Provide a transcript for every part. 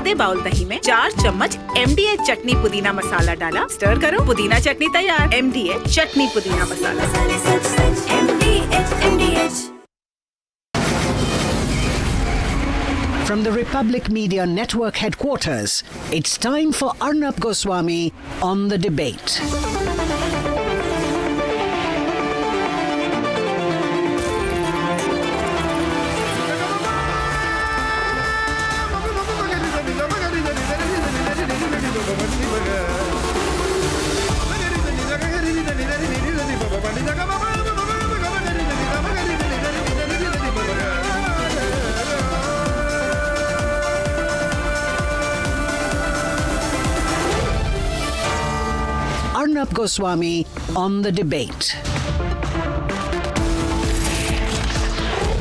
आधे बाउल दही में 4 चम्मच MDH चटनी पुदीना मसाला डाला, स्टर करो, पुदीना चटनी तैयार। MDH चटनी पुदीना मसाला। From the Republic Media Network headquarters, it's time for Arnab Goswami on the debate. Arnab Goswami on the debate.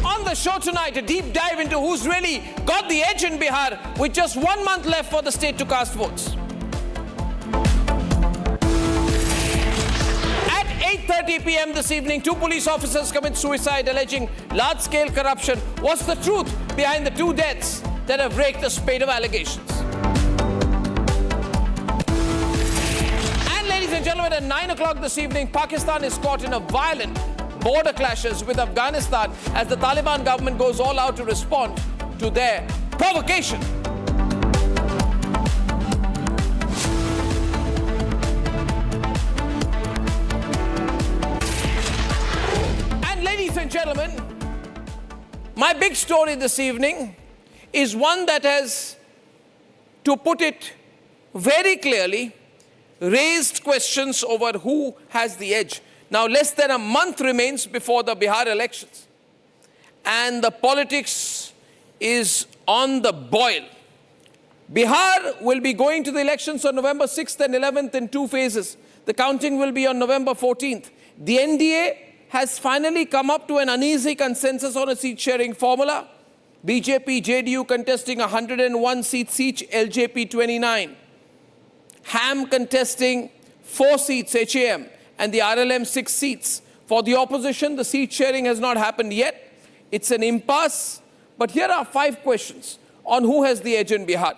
On the show tonight, a deep dive into who's really got the edge in Bihar with just 1 month left for the state to cast votes. At 8:30 p.m. this evening, 2 police officers commit suicide alleging large-scale corruption. What's the truth behind the 2 deaths that have raked a spate of allegations? Ladies and gentlemen, at 9 o'clock this evening, Pakistan is caught in a violent border clashes with Afghanistan as the Taliban government goes all out to respond to their provocation. And ladies and gentlemen, my big story this evening is one that has, to put it very clearly, raised questions over who has the edge. Now, less than a month remains before the Bihar elections, and the politics is on the boil. Bihar will be going to the elections on November 6th and 11th in 2 phases. The counting will be on November 14th. The NDA has finally come up to an uneasy consensus on a seat-sharing formula. BJP, JDU contesting 101 seats each, LJP 29. HAM contesting 4 seats, HAM, and the RLM 6 seats. For the opposition, the seat sharing has not happened yet. It's an impasse. But here are 5 questions on who has the edge in Bihar.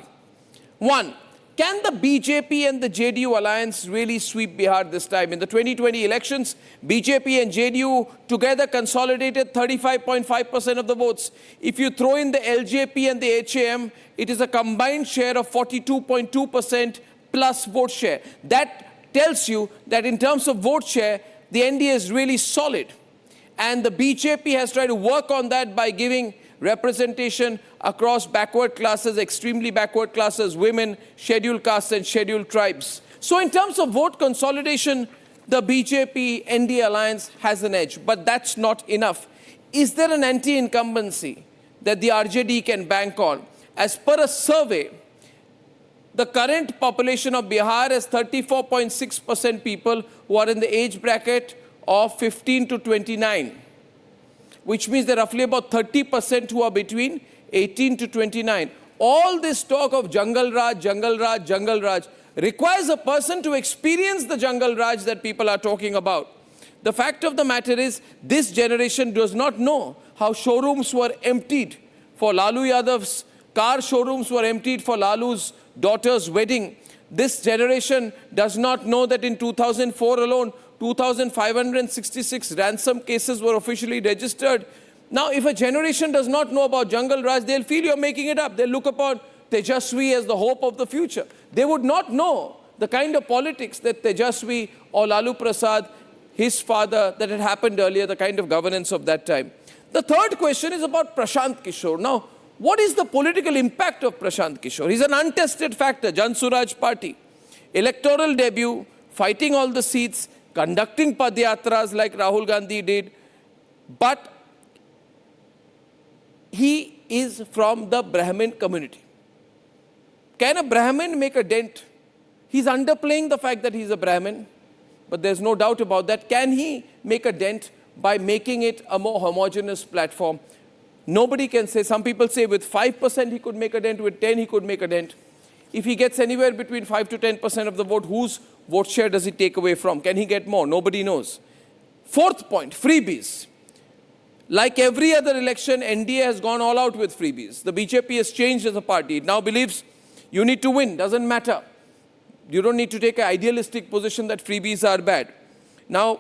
1. Can the BJP and the JDU alliance really sweep Bihar this time? In the 2020 elections, BJP and JDU together consolidated 35.5% of the votes. If you throw in the LJP and the HAM, it is a combined share of 42.2% plus vote share. That tells you that in terms of vote share, the NDA is really solid. And the BJP has tried to work on that by giving representation across backward classes, extremely backward classes, women, scheduled castes and scheduled tribes. So in terms of vote consolidation, the BJP NDA alliance has an edge, but that's not enough. Is there an anti-incumbency that the RJD can bank on? As per a survey, the current population of Bihar has 34.6% people who are in the age bracket of 15 to 29, which means there are roughly about 30% who are between 18 to 29. All this talk of Jungle Raj, Jungle Raj, Jungle Raj requires a person to experience the Jungle Raj that people are talking about. The fact of the matter is, this generation does not know how showrooms were emptied for Lalu Yadav's car, showrooms were emptied for Lalu's daughter's wedding. This generation does not know that in 2004 alone, 2,566 ransom cases were officially registered. Now, if a generation does not know about Jungle Raj, they'll feel you're making it up. They'll look upon Tejashwi as the hope of the future. They would not know the kind of politics that Tejashwi or Lalu Prasad, his father, that had happened earlier, the kind of governance of that time. The third question is about Prashant Kishor. Now, what is the political impact of Prashant Kishor? He's an untested factor, Jan Suraaj party. Electoral debut, fighting all the seats, conducting padyatras like Rahul Gandhi did. But he is from the Brahmin community. Can a Brahmin make a dent? He's underplaying the fact that he's a Brahmin, but there's no doubt about that. Can he make a dent by making it a more homogeneous platform? Nobody can say. Some people say with 5% he could make a dent, with 10 he could make a dent. If he gets anywhere between 5 to 10% of the vote, whose vote share does he take away from? Can he get more? Nobody knows. Fourth point, freebies. Like every other election, NDA has gone all out with freebies. The BJP has changed as a party. It now believes You need to win, doesn't matter. You don't need to take an idealistic position that freebies are bad. Now,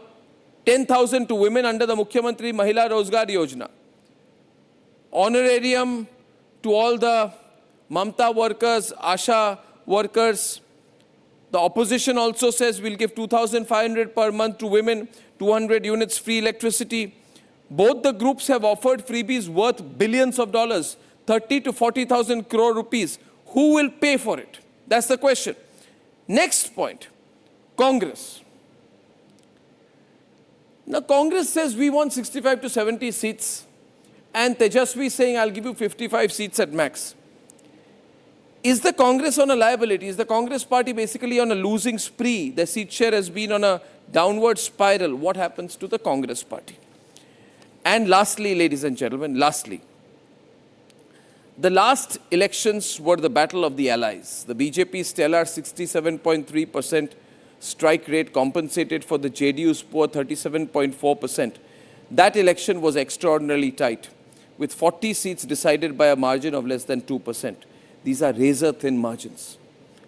10,000 to women under the Mukhyamantri Mahila Rozgar Yojana. Honorarium to all the Mamta workers, Asha workers. The opposition also says we'll give 2,500 per month to women, 200 units free electricity. Both the groups have offered freebies worth billions of dollars, 30 to 40,000 crore rupees. Who will pay for it? That's the question. Next point, Congress. Now, Congress says we want 65 to 70 seats, and Tejashwi saying, I'll give you 55 seats at max. Is the Congress on a liability? Is the Congress party basically on a losing spree? The seat share has been on a downward spiral. What happens to the Congress party? And lastly, ladies and gentlemen, the last elections were the battle of the allies. The BJP's stellar 67.3% strike rate compensated for the JDU's poor 37.4%. That election was extraordinarily tight, with 40 seats decided by a margin of less than 2%. These are razor-thin margins.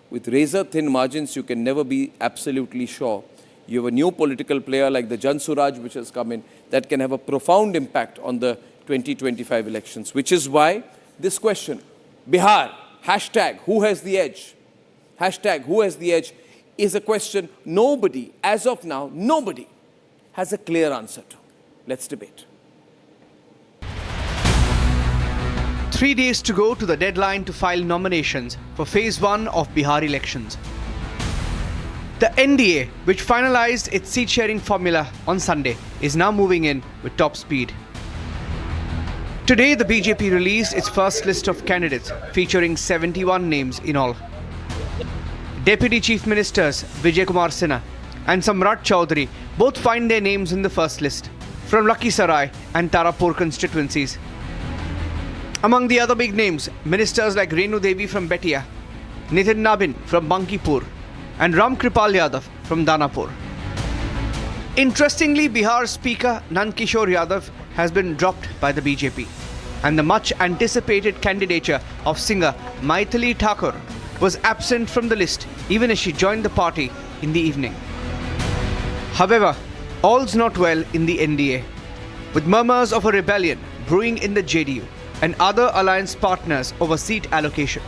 With razor-thin margins, you can never be absolutely sure. You have a new political player like the Jan Suraaj, which has come in, that can have a profound impact on the 2025 elections, which is why this question, Bihar, hashtag, who has the edge? Hashtag, who has the edge? Is a question nobody, as of now, nobody has a clear answer to. Let's debate. 3 days to go to the deadline to file nominations for Phase 1 of Bihar elections. The NDA, which finalized its seat-sharing formula on Sunday, is now moving in with top speed. Today, the BJP released its first list of candidates, featuring 71 names in all. Deputy Chief Ministers Vijay Kumar Sinha and Samrat Chaudhary both find their names in the first list, from Lakhisarai and Tarapur constituencies. Among the other big names, ministers like Renu Devi from Betia, Nitin Nabin from Bankipur, and Ram Kripal Yadav from Danapur. Interestingly, Bihar Speaker Kishor Yadav has been dropped by the BJP, and the much anticipated candidature of singer Maithili Thakur was absent from the list even as she joined the party in the evening. However, all's not well in the NDA, with murmurs of a rebellion brewing in the JDU and other alliance partners over seat allocation.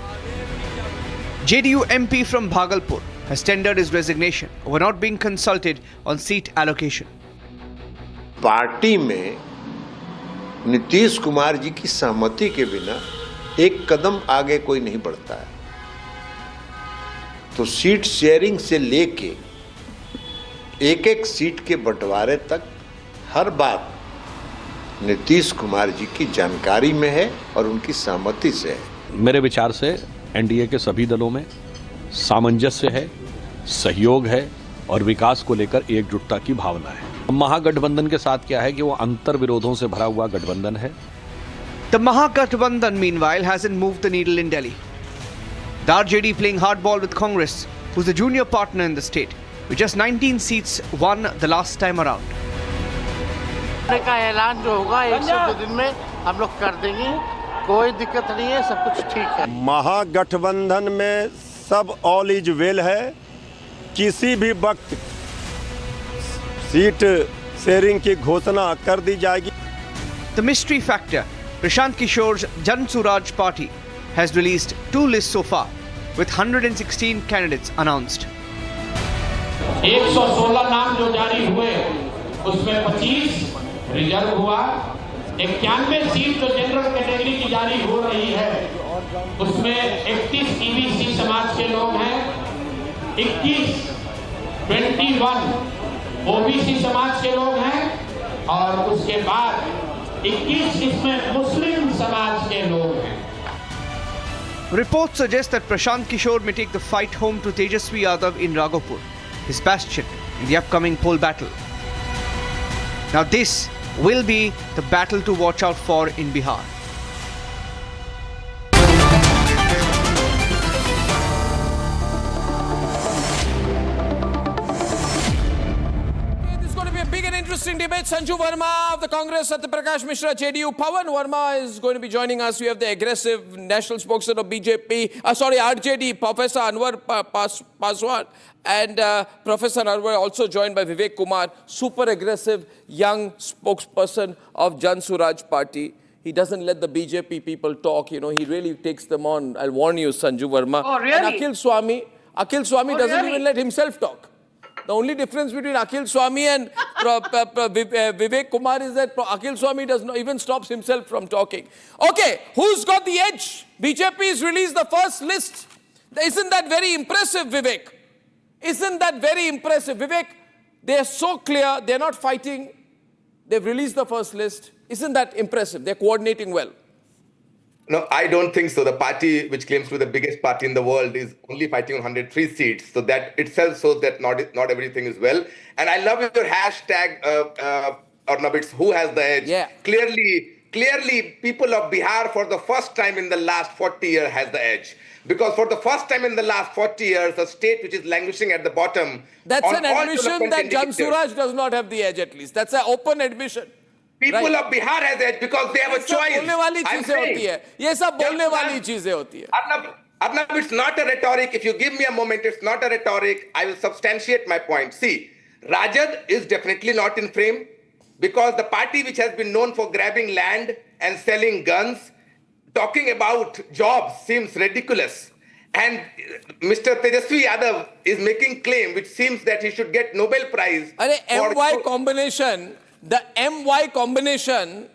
JDU MP from Bhagalpur has tendered his resignation over not being consulted on seat allocation. Party में नीतीश कुमार जी की सहमति के बिना एक कदम आगे कोई नहीं बढ़ता है। तो सीट शेयरिंग से लेके एक-एक सीट के बंटवारे तक हर बात नीतीश कुमार जी की जानकारी में है और उनकी सहमति से है। मेरे विचार से एनडीए के सभी दलों में सामंजस्य है, सहयोग है और विकास को लेकर एकजुटता की भावना है। महागठबंधन के साथ क्या है कि वो अंतर विरोधों से भरा हुआ गठबंधन है। The Mahagathbandhan, meanwhile, hasn't moved the needle in Delhi. The RJD playing hardball with Congress, who's the junior partner in the state, with just 19 seats won the last time around. का ऐलान जो होगा 102 दिन में हम लोग कर देंगे, कोई दिक्कत नहीं है, सब कुछ ठीक है। महागठबंधन में सब ऑल इज वेल है, किसी भी वक्त सीट शेयरिंग की घोषणा कर दी जाएगी। The mystery factor, Prashant Kishor's Jan Suraaj party has released 2 lists so far, with 116 candidates announced. 116 नाम जो जारी हुए, उसमें 25 रिजर्व हुआ, 91 सीट जो जनरल कैटेगरी की जारी हो रही है, उसमें 31 ईबीसी समाज के लोग हैं, 21 ओबीसी समाज के लोग हैं और उसके बाद 21 इसमें मुस्लिम समाज के लोग हैं। Reports suggest that Prashant Kishor may take the fight home to Tejashwi Yadav in Raghopur, his bastion in the upcoming poll battle. Now this will be the battle to watch out for in Bihar. This is going to be a big and interesting debate. it's Sanju Verma of the Congress, Satyaprakash Mishra, JDU. Pawan Verma is going to be joining us. We have the aggressive national spokesman of BJP, RJD, Professor Anwar Paswan, and Professor Anwar also joined by Vivek Kumar, super aggressive young spokesperson of Jan Suraaj party. He doesn't let the BJP people talk, he really takes them on. I'll warn you, Sanju Verma. Oh, really? And Akhil Swami doesn't even let himself talk. The only difference between Akhil Swami and Vivek Kumar is that Akhil Swami does not even stops himself from talking. Okay, who's got the edge? BJP has released the first list. Isn't that very impressive, Vivek? Isn't that very impressive? Vivek, they are so clear, they're not fighting. They've released the first list. Isn't that impressive? They're coordinating well. No, I don't think so. The party which claims to be the biggest party in the world is only fighting on 103 seats. So that itself shows that not everything is well. And I love your hashtag, Arnab, it's who has the edge. Yeah. Clearly, people of Bihar for the first time in the last 40 years has the edge. Because for the first time in the last 40 years, a state which is languishing at the bottom. That's an admission that Jan Suraaj does not have the edge at least. That's an open admission. People of Bihar has edge because they have a choice. ये सब बोलने वाली चीजें होती है. Arnab, it's not a rhetoric. If you give me a moment, it's not a rhetoric. I will substantiate my point. See, Rajad is definitely not in frame because the party which has been known for grabbing land and selling guns, talking about jobs seems ridiculous. And Mr. Tejashwi Yadav is making claim which seems that he should get Nobel Prize. MY combination. The MY combination,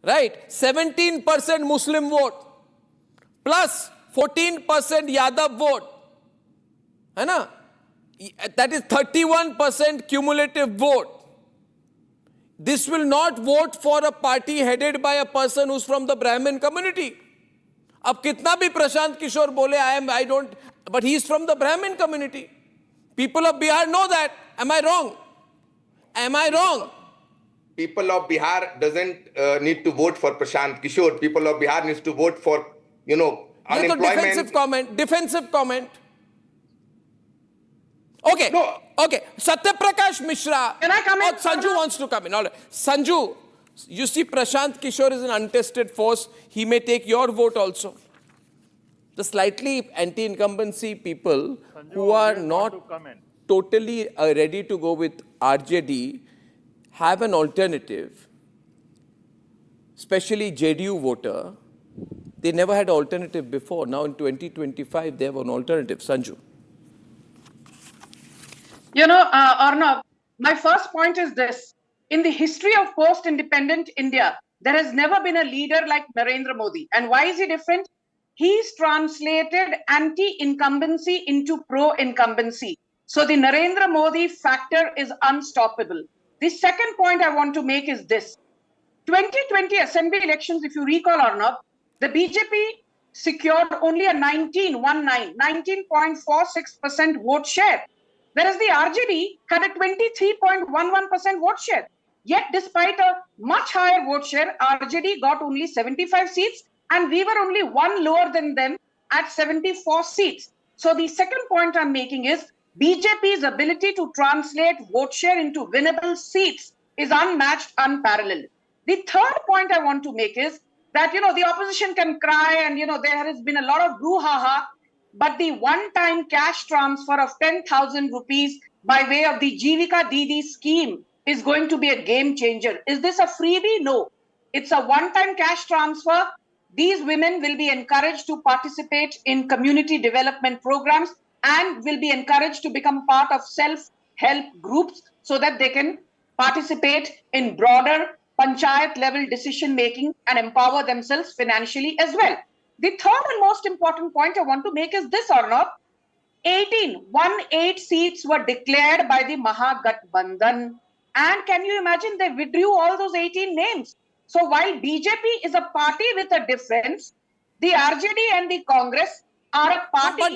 right? 17% Muslim vote plus 14% Yadav vote. है ना? That is 31% cumulative vote. This will not vote for a party headed by a person who's from the Brahmin community. अब कितना भी प्रशांत किशोर बोले, I don't, but he's from the Brahmin community. People of Bihar know that. Am I wrong? Am I wrong? People of Bihar doesn't need to vote for Prashant Kishor. People of Bihar needs to vote for, unemployment. Defensive comment. Okay. No. Okay. Satyaprakash Mishra. Can I come in? Sanju wants to come in. All right. Sanju, you see Prashant Kishor is an untested force. He may take your vote also. The slightly anti-incumbency people who are not totally ready to go with RJD have an alternative, especially JDU voter. They never had an alternative before. Now in 2025, they have an alternative. Sanju. Arnab, my first point is this. In the history of post-independent India, there has never been a leader like Narendra Modi. And why is he different? He's translated anti-incumbency into pro-incumbency. So the Narendra Modi factor is unstoppable. The second point I want to make is this. 2020 assembly elections, if you recall, Arnab, the BJP secured only a 19.46% vote share, whereas the RJD had a 23.11% vote share. Yet, despite a much higher vote share, RJD got only 75 seats, and we were only one lower than them at 74 seats. So the second point I'm making is BJP's ability to translate vote share into winnable seats is unmatched, unparalleled. The third point I want to make is that, the opposition can cry and, there has been a lot of brouhaha, but the one-time cash transfer of 10,000 rupees by way of the Jivika Didi scheme is going to be a game changer. Is this a freebie? No. It's a one-time cash transfer. These women will be encouraged to participate in community development programs and will be encouraged to become part of self-help groups so that they can participate in broader panchayat level decision making and empower themselves financially as well. The third and most important point I want to make is this, Arnab. 18 seats were declared by the Mahagathbandhan. And can you imagine they withdrew all those 18 names? So while BJP is a party with a difference, the RJD and the Congress are a party. But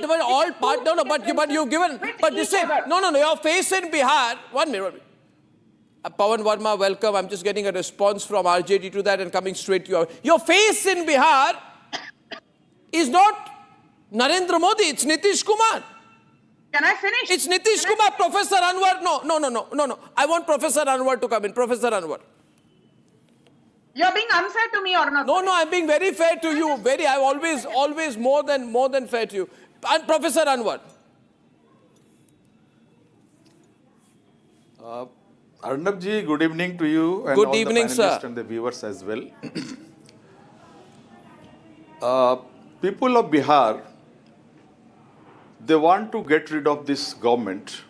you've given. But you say, no, your face in Bihar. 1 minute. Pawan Verma, welcome. I'm just getting a response from RJD to that and coming straight to you. Your face in Bihar is not Narendra Modi, it's Nitish Kumar. Can I finish? It's Nitish Kumar, Professor Anwar. No. I want Professor Anwar to come in. Professor Anwar. You're being unfair to me or not? No, I'm being very fair to you. I'm always more than fair to you. And Professor Anwar. Arnab ji, good evening to you and Good all evening, the sir. panelists and the viewers as well. People of Bihar, they want to get rid of this government,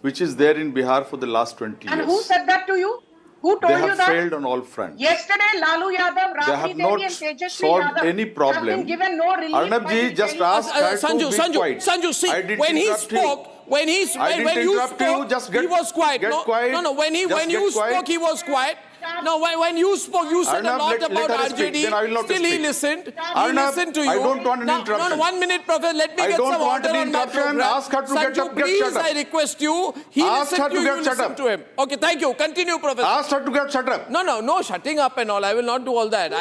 which is there in Bihar for the last 20 years. And who said that to you? Who told They you have that? failed on all fronts. Yesterday, Lalu Yadav, They have Raffi not Devi and Tejashwi solved Yadav any problem. have been given no relief. Arnab by ji, the just Delhi- ask her to be quiet. Sanju, see, I didn't when he interrupt you. spoke, when you spoke, just he was quiet. Get quiet. No, when you spoke, he was quiet. No, when you spoke, you said Arnab, a lot let about her speak, RJD. then I will not Still, he speak. listened. He Arnab, listened to you. I don't want any interruption. No, 1 minute, Professor. Let me I get don't some want order any on my interruption. program. Ask her to Sanju, get please, shut up. I request you. He Ask her listened to to you, get you shut listen up. to him. Okay, thank you. Continue, Professor. Ask her to get shut up. No shutting up and all. I will not do all that.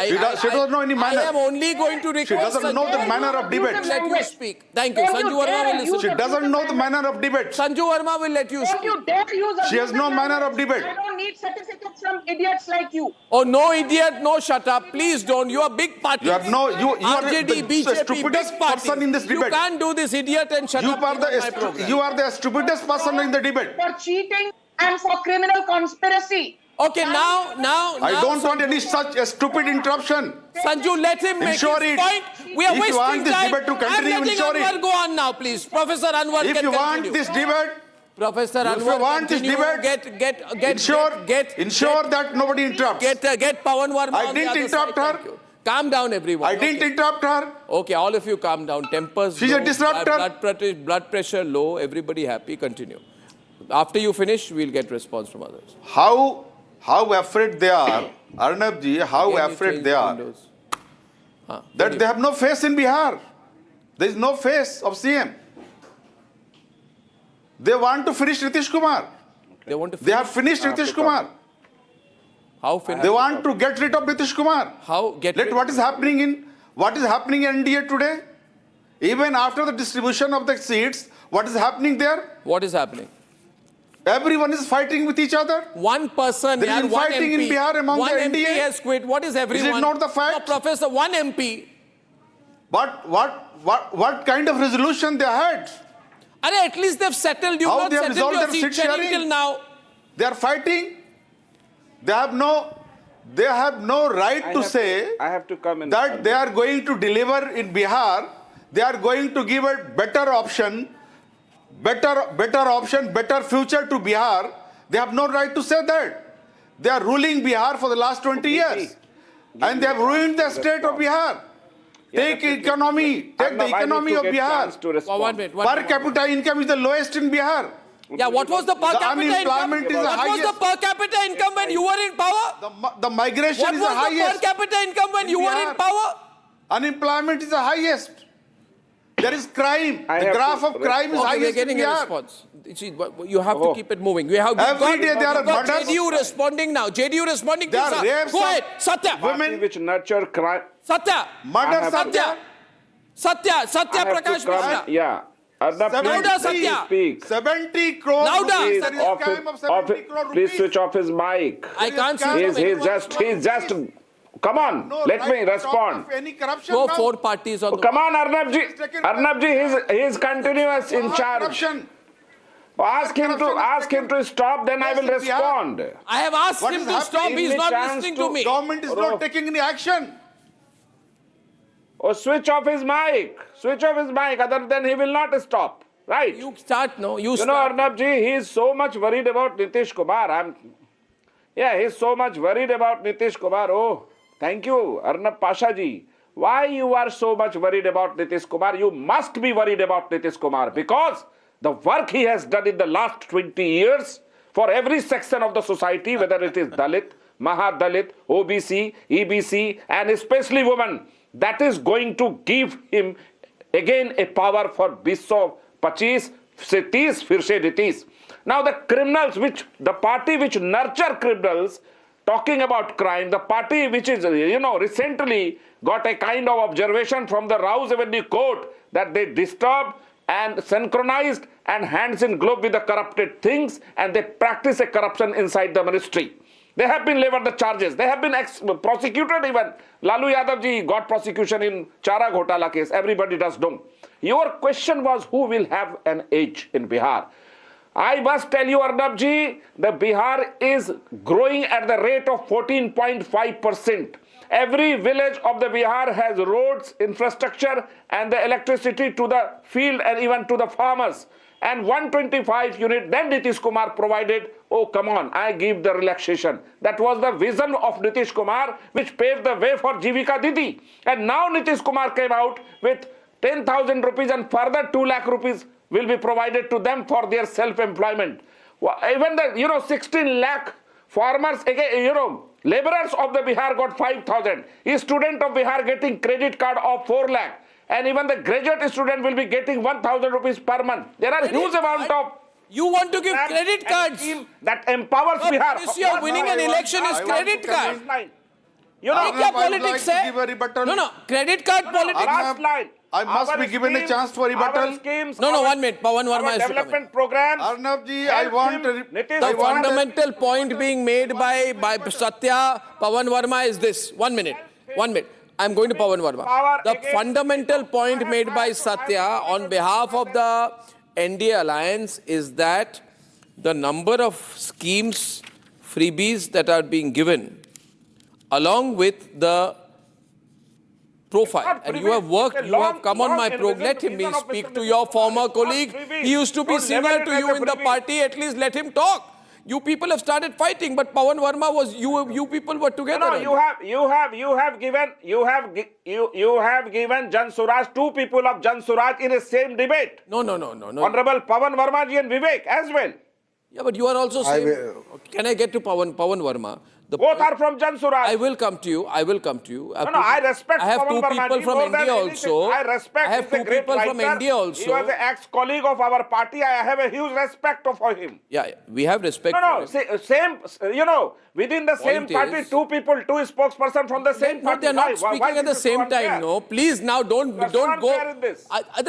She doesn't know any manner. I am only going to request. She doesn't know the Sanju manner of debate. Let you speak. Thank you. Don't Sanju you Verma dare will listen. She doesn't know the manner of debate. Sanju Verma will let you Don't speak. you dare use She has no abusive manner of language. debate. I don't need certificates from idiots like you. Oh, no idiot, no shut up. Please don't. You are big party. You are RJD, the BJP, stupidest big party. person in this You debate. can't do this idiot and shut You up are on my program. you are the stupidest person in the debate. For cheating and for criminal conspiracy. Okay, now. I don't want any such a stupid interruption. Sanju, let him make his Ensure it. point. We are If you wasting want this time. debate to continue, I'm letting ensure it. Anwar go on now, please. Professor Anwar If can you want continue. this debate, Professor if you Anwar, want this continue. debate, ensure that nobody interrupts. Get Pawan Verma I on the didn't other interrupt side. her. Thank you. Calm down, everyone. I didn't interrupt her. Okay, all of you calm down. Tempers She's low, a disruptor. blood pressure low. Everybody happy. Continue. After you finish, we'll get response from others. How afraid they are, Arnab ji, how Again, you afraid change they are windows. that they have no face in Bihar. There is no face of CM. They want to finish Nitish Kumar. They want to. They have finished Nitish Kumar. How finish? They want to get rid of Nitish Kumar. How get? Let what is happening in NDA today? Even after the distribution of the seats, what is happening there? What is happening? Everyone is fighting with each other. One person, There is one fighting MP, in Bihar among one the MP NDA. has quit. What is everyone? Is it not the fact? No, Professor, one MP. But what kind of resolution they had? At least they've settled. You've How not they have settled resolved your their seat seat sharing sharing? till now. They are fighting. They have no right to say I have to come in. that they are going to deliver in Bihar. They are going to give a better option, better future to Bihar. They have no right to say that. They are ruling Bihar for the last 20 years. And they have ruined the state of Bihar. Take the economy of Bihar. One minute. Per capita income is the lowest in Bihar. Yeah, what was the per capita income? unemployment is the What was highest. the per capita income when you were in power? The migration What is the was the per highest. capita income when you were in Bihar. power? Unemployment is the highest. There is crime. I The have graph to of crime is Okay, we're highest in getting a Bihar. response. See, you have to keep it moving. Every day there are got murders. JDU responding now. JDU responding to There are sir. rapes Go of ahead, Satya. women. which nurture crime. Satya. Murders are there. Satya I have to Prakash come. Mishra. Yeah. Arnab, Louder, please Satya. speak. 70 crore Louder. rupees. Please, There is a crime of 70 crore please rupees. switch off his mic. I can't see He's- him. He's just. Come on, No let right me to talk respond. of any corruption Go now. 4 parties on the Come on, Arnab ji. taken- Arnab ji, he is continuous in What charge. corruption? Ask him to stop, then I will Yes, Bihar. respond. I have asked What him is to stop. happening? He's Give me not chance listening to- to me. Government is not taking any action. Oh, switch off his mic. Switch off his mic. Other than he will not stop. Right? You start, no? You You know, start. Arnab ji, he is so much worried about Nitish Kumar. He's so much worried about Nitish Kumar. Oh, thank you, Arnab Pasha ji. Why you are so much worried about Nitish Kumar? You must be worried about Nitish Kumar because the work he has done in the last 20 years for every section of the society, whether it is Dalit, Mahadalit, OBC, EBC, and especially women, that is going to give him again a power for 25 से 30 फिर से 30. Now the criminals, the party which nurture criminals, talking about crime, the party which is, recently got a kind of observation from the Rouse Avenue court that they disturb and synchronized and hands in glove with the corrupted things, and they practice a corruption inside the ministry. They have been levied the charges. They have been prosecuted even. Lalu Yadav ji got prosecution in Chara Ghotala case. Everybody does know. Your question was who will have an edge in Bihar. I must tell you, Arnab ji, the Bihar is growing at the rate of 14.5%. Every village of the Bihar has roads, infrastructure, and the electricity to the field and even to the farmers. And 125 unit, then Nitish Kumar provided, oh come on, I give the relaxation. That was the vision of Nitish Kumar, which paved the way for Jivika Didi. And now Nitish Kumar came out with 10,000 rupees and further 2 lakh rupees will be provided to them for their self-employment. Even the, 16 lakh farmers, laborers of the Bihar got 5,000. A student of Bihar getting credit card of 4 lakh. And even the graduate student will be getting 1,000 rupees per month. There are huge amount of... You want to give credit cards? That empowers Bihar. This year winning an election is credit card. You know, politics hai. No, credit card politics. I must be given a chance for rebuttal. No, 1 minute. Pawan Verma is development programs. Arnab ji, I want the fundamental point being made by Satya Pawan Verma is this. 1 minute. I'm going to Pawan Verma. The fundamental point made by Satya on behalf of the NDA alliance is that the number of schemes, freebies that are being given, along with the profile, and you have worked, you have come on my program, let him speak to your former colleague. He used to be senior to you in the party, at least let him talk. You people have started fighting, but Pawan Verma was, you people were together. No, you have given Jan Suraaj, 2 people of Jan Suraaj in the same debate. No. Honorable Pawan Verma ji and Vivek as well. Yeah, but you are also saying, can I get to Pawan Verma? Both are from Jan Suraaj. I will come to you. I respect I have Pawan 2 people from India also. I respect I have 2 people from India also. He was an ex-colleague of our party. I have a huge respect for him. Yeah, we have respect for him. Same, within the same party, 2 people, 2 spokesperson from the same party. No, they're not speaking at the same time, no. Please, now don't go.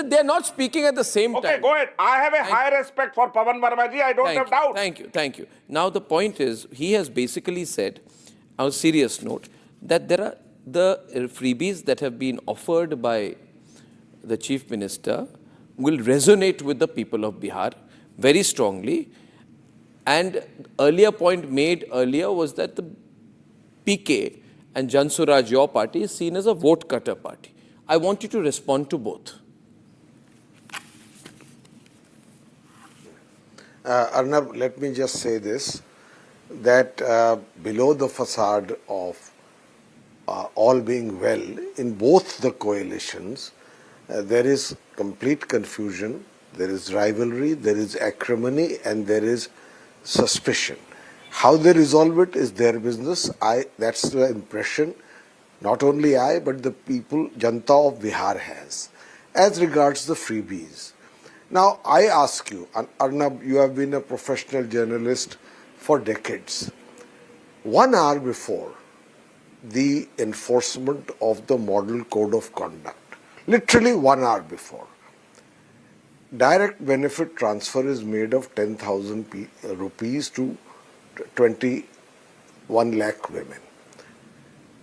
They're not speaking at the same time. Okay, go ahead. I have a high respect for Pawan Verma ji. I don't have doubt. Thank you. Now the point is, he has basically said, on a serious note, that there are the freebies that have been offered by the Chief Minister will resonate with the people of Bihar very strongly. And earlier point made earlier was that the PK and Jan Suraaj, your party, is seen as a vote cutter party. I want you to respond to both. Arnab, let me just say this, that below the facade of all being well, in both the coalitions, there is complete confusion, there is rivalry, there is acrimony, and there is suspicion. How they resolve it is their business. That's the impression not only I, but the people, Janta of Bihar has. As regards the freebies, now I ask you, Arnab, you have been a professional journalist for decades. 1 hour before the enforcement of the Model Code of Conduct, literally 1 hour before, direct benefit transfer is made of 10,000 rupees to 21 lakh women.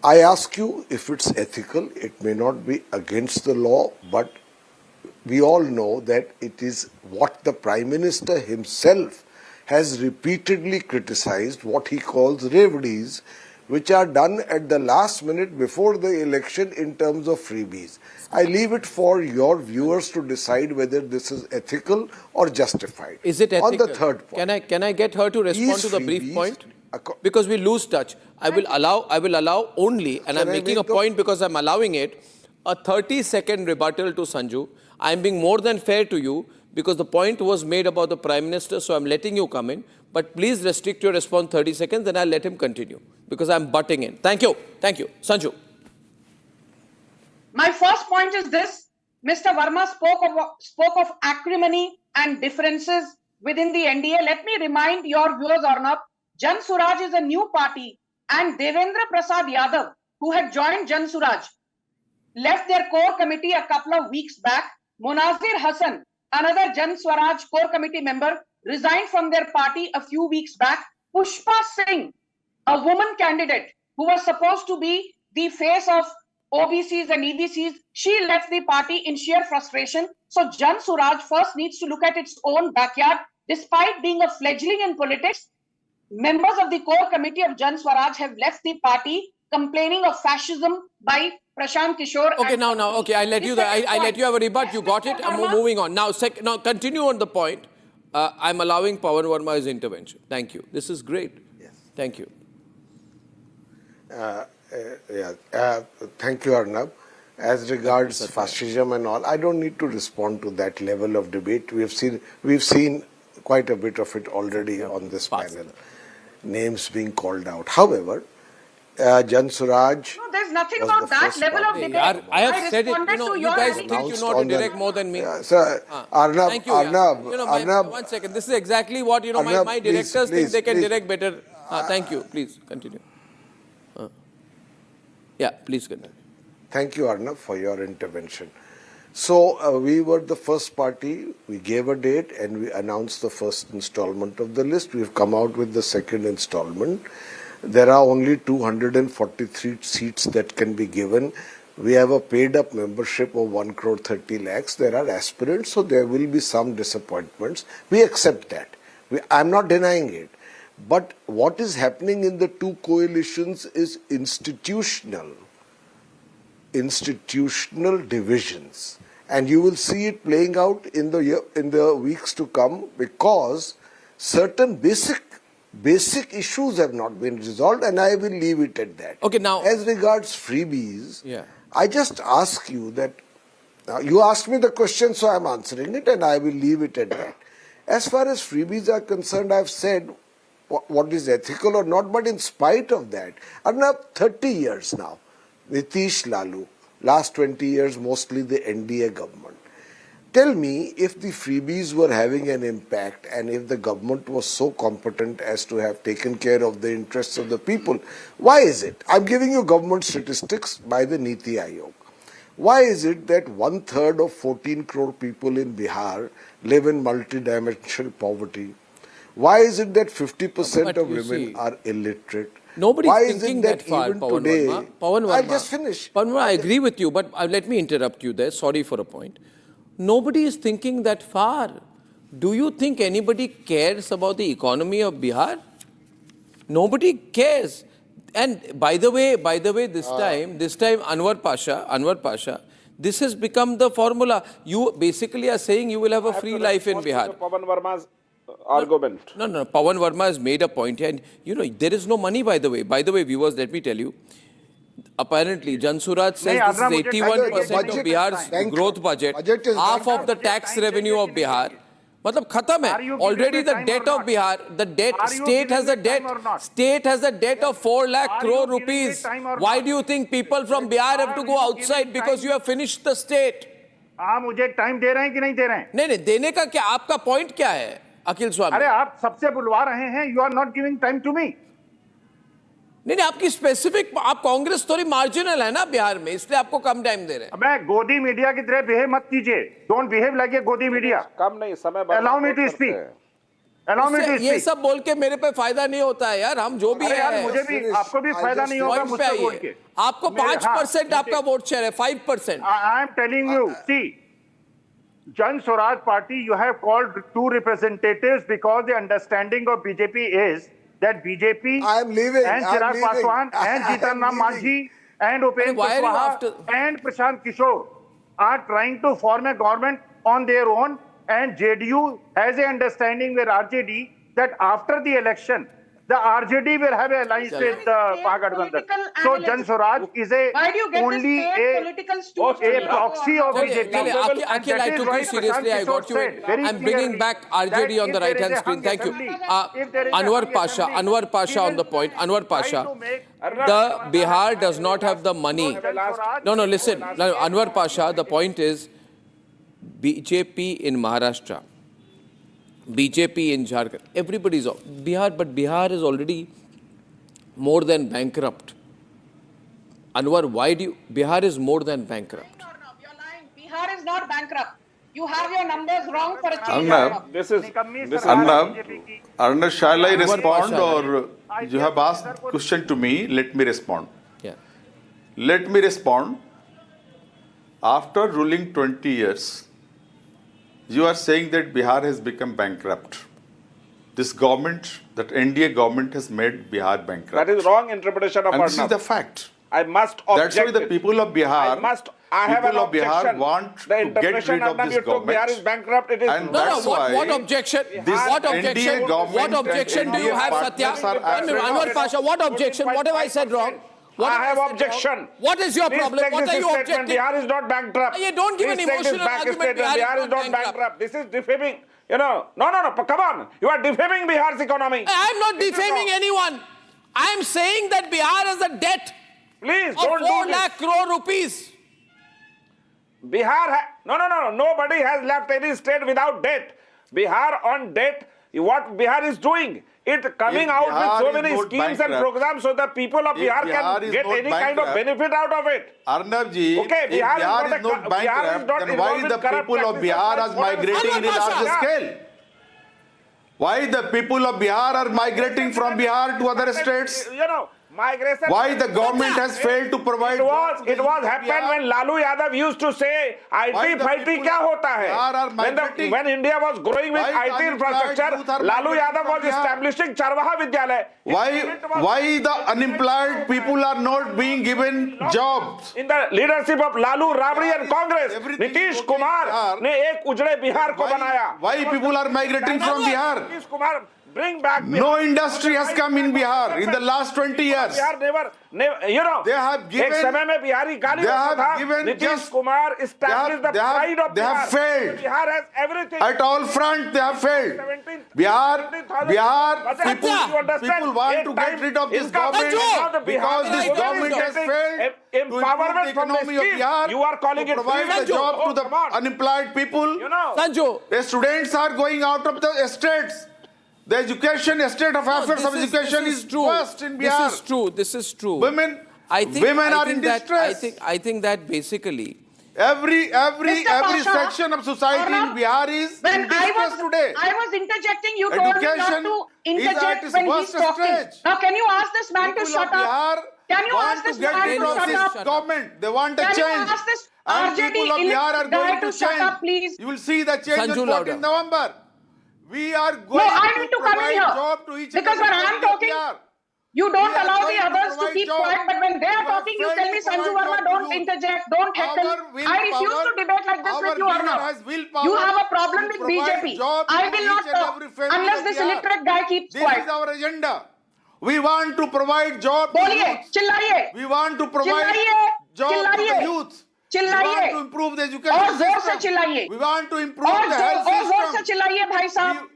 I ask you if it's ethical. It may not be against the law, but we all know that it is what the Prime Minister himself has repeatedly criticized, what he calls reveries, which are done at the last minute before the election in terms of freebies. I leave it for your viewers to decide whether this is ethical or justified. Is it ethical? On the third point, can I get her to respond to the brief point? Because we lose touch. I will allow only, and I'm making a point because I'm allowing it, a 30-second rebuttal to Sanju. I'm being more than fair to you because the point was made about the Prime Minister, so I'm letting you come in. But please restrict your response 30 seconds, then I'll let him continue because I'm butting in. Thank you. Sanju. My first point is this. Mr. Verma spoke of acrimony and differences within the NDA. Let me remind your viewers, Arnab, Jan Suraaj is a new party, and Devendra Prasad Yadav, who had joined Jan Suraaj, left their core committee a couple of weeks back. Munazir Hassan another Jan Suraaj core committee member, resigned from their party a few weeks back. Pushpa Singh, a woman candidate who was supposed to be the face of OBCs and EBCs, she left the party in sheer frustration. So Jan Suraaj first needs to look at its own backyard. Despite being a fledgling in politics, members of the core committee of Jan Swaraj have left the party complaining of fascism by Prashant, Kishor. Okay, okay, I let you have a rebut. You got it. I'm moving on. Now, continue on the point. I'm allowing Pawan Verma's intervention. Thank you. This is great. Yes. Thank you. Thank you, Arnab. As regards fascism and all, I don't need to respond to that level of debate. We've seen quite a bit of it already on this panel. Names being called out. However, Jan Suraaj. No, there's nothing about that level of debate. I have said it. You guys think you know how to direct more than me. Sir, Arnab, thank you, Arnab. 1 second. This is exactly what Arnab, my directors think they can please. direct better. Thank you. Please continue. Yeah, please continue. Thank you, Arnab, for your intervention. So we were the first party, we gave a date and we announced the first installment of the list. We've come out with the second installment. There are only 243 seats that can be given. We have a paid up membership of 1 crore 30 lakhs. There are aspirants, so there will be some disappointments. We accept that. I'm not denying it. But what is happening in the two coalitions is institutional divisions. And you will see it playing out in the weeks to come, because certain basic issues have not been resolved, and I will leave it at that. Okay, now as regards freebies, I just ask you that you asked me the question, so I'm answering it, and I will leave it at that. As far as freebies are concerned, I've said what is ethical or not, but in spite of that, Arnab, 30 years now, Nitish Lalu, last 20 years mostly the NDA government. Tell me, if the freebies were having an impact and if the government was so competent as to have taken care of the interests of the people, why is it? I'm giving you government statistics by the Niti Aayog. Why is it that 1/3 of 14 crore people in Bihar live in multidimensional poverty? Why is it that 50% of women are illiterate? Nobody is thinking that far, Pawan Verma. I'll just finish. Pawan Verma, I agree with you, but let me interrupt you there. Sorry for a point. Nobody is thinking that far. Do you think anybody cares about the economy of Bihar? Nobody cares. And by the way, this time, Anwar Pasha, this has become the formula. You basically are saying you will have a free life in Bihar. Pawan Verma's argument. No. Pawan Verma has made a point here, and there is no money, by the way. By the way, viewers, let me tell you. Apparently, Jan Suraaj says this is 81% of Bihar's growth budget, half of the tax revenue of Bihar. Matlab khatam hai. Already the debt of Bihar, state has a debt of 4 lakh crore rupees. Why do you think people from Bihar have to go outside? Because you have finished the state. आप मुझे time दे रहे हैं कि नहीं दे रहे हैं? नहीं, देने का क्या, आपका पॉइंट क्या है अखिल स्वामी? अरे आप सबसे बुलवा रहे हैं, you are not giving time to me. नहीं, आपकी स्पेसिफिक, आप कांग्रेस थोड़ी मार्जिनल है ना बिहार में, इसलिए आपको कम टाइम दे रहे हैं। अबे गोदी मीडिया की तरह बिहेव मत कीजिए। डोंट बिहेव लाइक ए गोदी मीडिया। कम नहीं, समय allow me to speak. Allow me to speak. ये सब बोल के मेरे पे फायदा नहीं होता है यार, हम जो भी है। मुझे भी, आपको भी फायदा नहीं होगा मुझसे बोल के। आपको 5% आपका वोट शेयर है, 5%। I am telling you, see, Jan Suraaj party, you have called 2 representatives because the understanding of BJP is that BJP and Chirag Paswan and Jitan Ram Manjhi and Upen Kushwaha and Prashant Kishor are trying to form a government on their own, and JDU has an understanding with RJD that after the election, the RJD will have an alliance with the Mahagathbandhan. So Jan Suraaj is only a proxy of BJP. Akhil, I took you seriously. I got you. I'm bringing back RJD on the right-hand screen. Thank you. Anwar Pasha on the point. Anwar Pasha, the Bihar does not have the money. No, listen. Anwar Pasha, the point is BJP in Maharashtra, BJP in Jharkhand, everybody's Bihar, but Bihar is already more than bankrupt. Anwar, why do you, Bihar is more than bankrupt? No, you're lying. Bihar is not bankrupt. You have your numbers wrong for a change. Arnab, Arnab, shall I respond or you have asked question to me? Let me respond. Yeah. Let me respond. After ruling 20 years, you are saying that Bihar has become bankrupt. This government, that NDA government has made Bihar bankrupt. That is wrong interpretation of And Arnab. this is the fact. I must object. That's why the people of Bihar, I have an objection. Want the to get rid of this government. Bihar is bankrupt. It is And that's why what objection? What objection do you have, Satya? Anwar Pasha, what objection? What have I said wrong? I have objection. What is your problem? What are you objecting? Bihar is not bankrupt. You don't give an emotional argument. Bihar is not bankrupt. This is defaming. No, come on. You are defaming Bihar's economy. I am not defaming anyone. I am saying that Bihar has a debt Please of don't 4 do lakh crore rupees. Bihar, no. Nobody has left any state without debt. Bihar on debt, what Bihar is doing, it coming out with so many schemes and programs so the people of Bihar can get any kind of benefit out of it. Arnab ji, okay, if Bihar is not bankrupt, then why the people of Bihar are migrating in a larger scale? Why the people of Bihar are migrating from Bihar to other states? Migration. Why the government has failed to provide jobs? It was happened when Lalu Yadav used to say, IT kya hota hai? When India was growing with IT infrastructure, Lalu Yadav was establishing Charwaha Vidyalaya. Why the unemployed people are not being given jobs? In the leadership of Lalu, Rabri and Congress, Nitish Kumar ne ek ujde Bihar ko banaya. Why people are migrating from Bihar? Nitish Kumar, bring back. No industry has come in Bihar in the last 20 years. Bihar never, they have given. एक समय में बिहारी गाली have given Nitish Kumar established the pride of Bihar. They have failed. Bihar has everything. At all front, they have failed. Bihar, people want to get rid of this government because this government has failed to improve the economy of Bihar. You are calling to it provide the job to the unemployed people. The students are going out of the estates. The education, state of affairs of education is worst in Bihar. This is true. Women are in distress. I think that basically every section of society in Bihar is in distress today. I was interjecting. You told me not to interject when he's talking. Now, can you ask this man to shut up? Can you ask this man to shut up? Government, they want a change. Can you ask this and people of Bihar are going to shut up, please? You will see the change on 14 November. We are going I need to come in here job to each because when I am talking, you don't allow the others to keep quiet. But when they are talking, you tell me, Sanju Verma, don't interject, don't heckle. I refuse to debate like this with you, Arnab. You have a problem with BJP. I will not talk unless this illiterate guy keeps quiet. This is our agenda. We want to provide jobs. We want to provide jobs to the youth. We want to improve the education system. We want to improve the health system.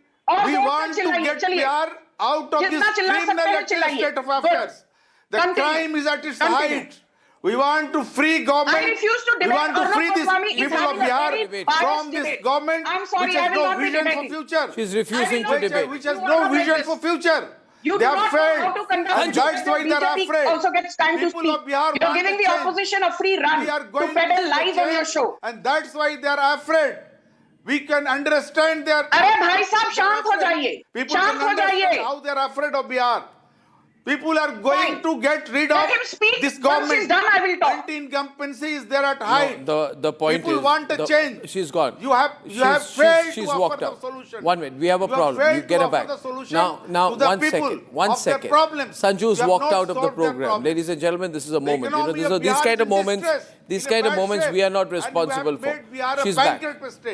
We want to get Bihar out of this criminal state of affairs. The crime is at its height. We want to free government. I refuse to debate. We want to free these people of Bihar from this government which has no vision for future. She's refusing to debate. Which has no vision for future. You they do have not failed. know how to conduct And that's why they are afraid. Also gets time to speak. You're giving the opposition a free run to peddle lies on your show. And that's why they are afraid. We can understand their. अरे भाई साहब शांत हो जाइए. People can understand how they are afraid of Bihar. People are going to get rid of this government. Once he's done, I will talk. Anti-incumbency is there at height. No, the point people is, want a change. She's gone. You have failed she's to walked offer out. the solution. 1 minute, we have a problem. You get her back. Now, 1 second. 1 second. Sanju's walked out of the program. Ladies and gentlemen, this is a moment. These kind of moments. These kind of moments we are not responsible for. She's back.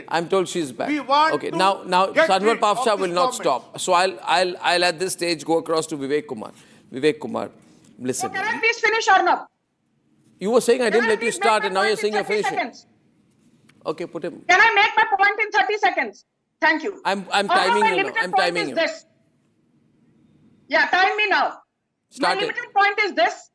I'm told she's back. Okay, now Sanwar Pasha will not stop. So I'll at this stage go across to Vivek Kumar. Vivek Kumar, listen. Can I please finish, Arnab? You were saying I didn't let you start and now you're saying you're finishing. Okay, put him. Can I make my point in 30 seconds? Thank you. I'm timing you now. I'm timing you. Yeah, time me now. Start my limited point is this.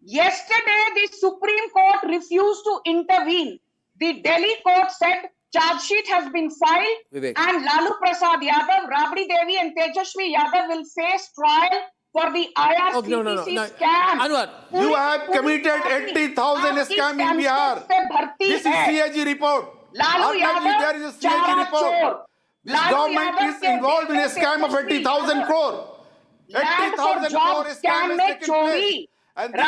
Yesterday, the Supreme Court refused to intervene. The Delhi court said charge sheet has been filed and Lalu Prasad Yadav, Rabri Devi and Tejashwi Yadav will face trial for the IRCTC scam. Anwar, you have committed 80,000 scam in Bihar. This is CAG report. Lalu Yadav, there is a CAG report. This government is involved in a scam of 80,000 crore. 80,000 crore scam has taken place. And this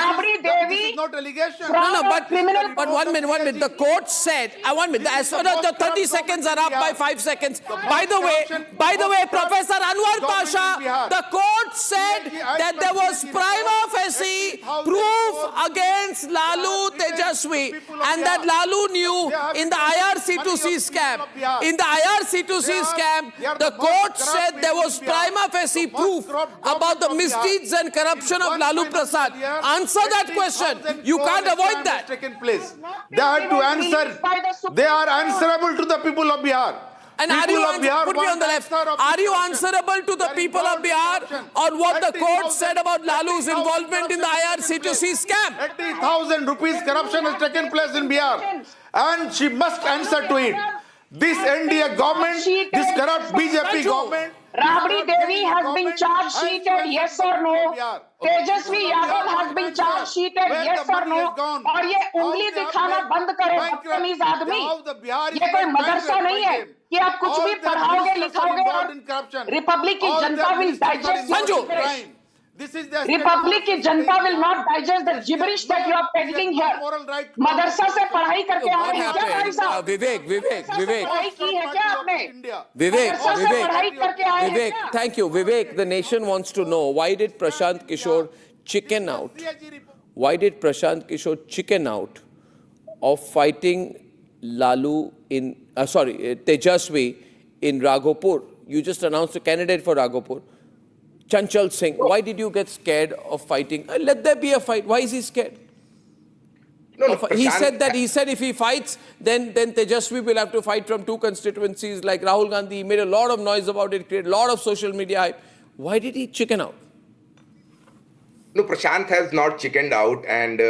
is not allegation. No, but 1 minute. The court said, 1 minute. The 30 seconds are up by 5 seconds. By the way, Professor Anwar Pasha, the court said that there was prima facie proof against Lalu Tejashwi, and that Lalu knew in the IRC2C scam. In the IRC2C scam, the court said there was prima facie proof about the misdeeds and corruption of Lalu Prasad. Answer that question. You can't avoid that. They have to answer. They are answerable to the people of Bihar. And are you, put me on the left, are you answerable to the people of Bihar on what the court said about Lalu's involvement in the IRC2C scam? 80,000 rupees corruption has taken place in Bihar, and she must answer to it. This NDA government, this corrupt BJP government. Rabri Devi has been charge sheeted, yes or no? Tejashwi Yadav has been charge sheeted, yes or no? और ये उंगली दिखाना बंद करे बदतमीज आदमी। ये कोई मदरसा नहीं है कि आप कुछ भी पढ़ाओगे लिखाओगे और रिपब्लिक की जनता will digest. Republic की जनता will not digest the gibberish that you are peddling here. मदरसा से पढ़ाई करके आए हैं क्या भाई साहब? Vivek, thank you. Vivek, the nation wants to know, why did Prashant Kishor chicken out? Why did Prashant Kishor chicken out of fighting Lalu in, Tejashwi in Raghopur? You just announced a candidate for Raghopur. Chanchal Singh, why did you get scared of fighting? Let there be a fight. Why is he scared? He said if he fights, then Tejashwi will have to fight from 2 constituencies like Rahul Gandhi. He made a lot of noise about it, created a lot of social media hype. Why did he chicken out? No, Prashant has not chickened out, and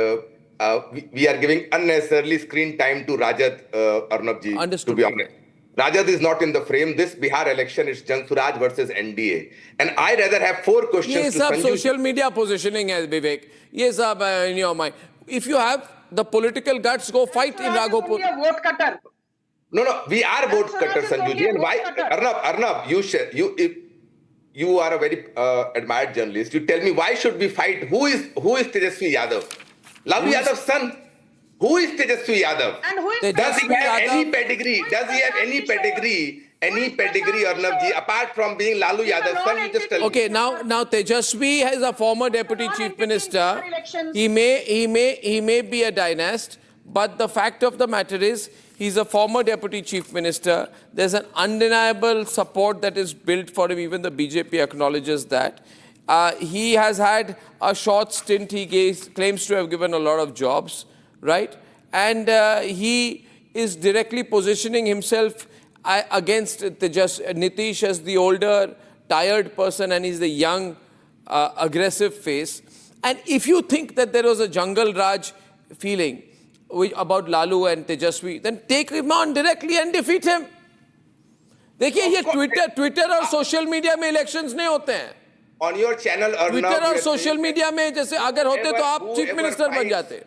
we are giving unnecessarily screen time to Rajat, Arnab ji, to be honest. Rajat is not in the frame. This Bihar election is Jan Suraaj versus NDA. And I rather have 4 questions to Sanju. Social media positioning hai, Vivek. Yes, in your mind. If you have the political guts, go fight in Raghopur. Vote cutter. No, we are vote cutters, Sanju ji. And why? Arnab, you are a very admired journalist. You tell me, why should we fight? Who is Tejashwi Yadav? Lalu Yadav's son. Who is Tejashwi Yadav? And who is Does he have any pedigree? Does he have any pedigree, Arnab ji, apart from being Lalu Yadav's son? You just tell me. Okay, now Tejashwi is a former deputy chief minister. He may be a dynast, but the fact of the matter is, he's a former deputy chief minister. There's an undeniable support that is built for him. Even the BJP acknowledges that. He has had a short stint. He claims to have given a lot of jobs. Right? And he is directly positioning himself against Nitish as the older, tired person, and he's the young, aggressive face. And if you think that there was a jungle Raj feeling about Lalu and Tejashwi, then take him on directly and defeat him. देखिए ये Twitter और social media में elections नहीं होते हैं. On your channel, Arnab, Twitter और social media में जैसे अगर होते तो आप chief minister बन जाते.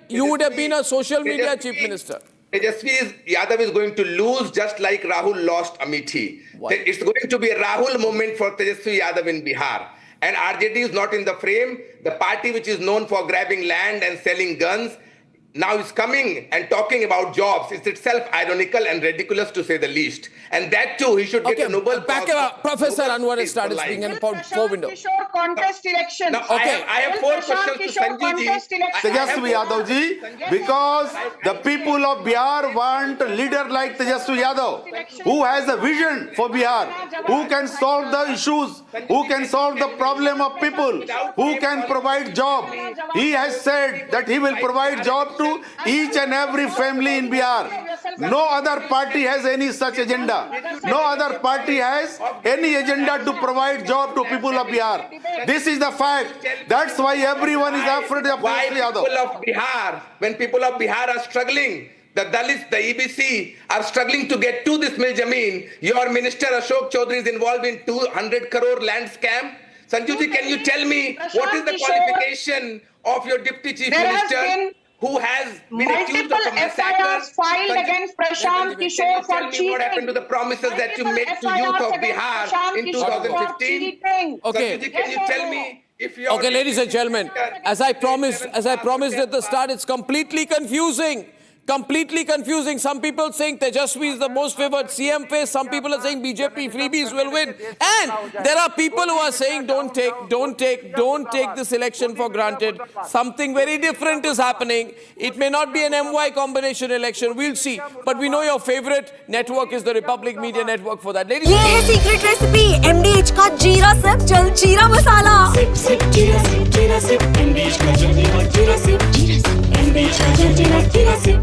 You would have been a social media chief minister. Tejashwi Yadav is going to lose just like Rahul lost Amethi. It's going to be a Rahul moment for Tejashwi Yadav in Bihar. And RJD is not in the frame. The party which is known for grabbing land and selling guns now is coming and talking about jobs. It's itself ironical and ridiculous to say the least. And that too, he should get a Nobel Prize. Professor Anwar has started speaking in four window. Kishor contest elections. Now, I have 4 questions to Sanjay ji. Tejashwi Yadav ji, because the people of Bihar want a leader like Tejashwi Yadav, who has a vision for Bihar, who can solve the issues, who can solve the problem of people, who can provide job. He has said that he will provide job to each and every family in Bihar. No other party has any such agenda. No other party has any agenda to provide job to people of Bihar. This is the fact. That's why everyone is afraid of Tejashwi Yadav. When people of Bihar are struggling, the Dalits, the EBC are struggling to get to this mil jameen, your minister Ashok Chaudhary is involved in 200 crore land scam. Sanju ji, can you tell me what is the qualification of your deputy chief minister who has been accused multiple of a massacre. FIRs filed against Prashant Kishor for Tell me what happened to the promises that you made to youth of Bihar in 2015? Okay. Satyaji, can you tell me if you Okay, ladies and gentlemen, as I promised at the start, it's completely confusing. Completely confusing. Some people saying Tejashwi is the most favored CM face. Some people are saying BJP freebies will win. And there are people who are saying don't take this election for granted. Something very different is happening. It may not be an MY combination election. We'll see. But we know your favorite network is the Republic Media Network for that. Ladies, ये है secret recipe MDH का जीरा SIP जल जीरा मसाला. Sip जीरा SIP MDH का जल जीरा सिप MDH का जल जीरा सिप.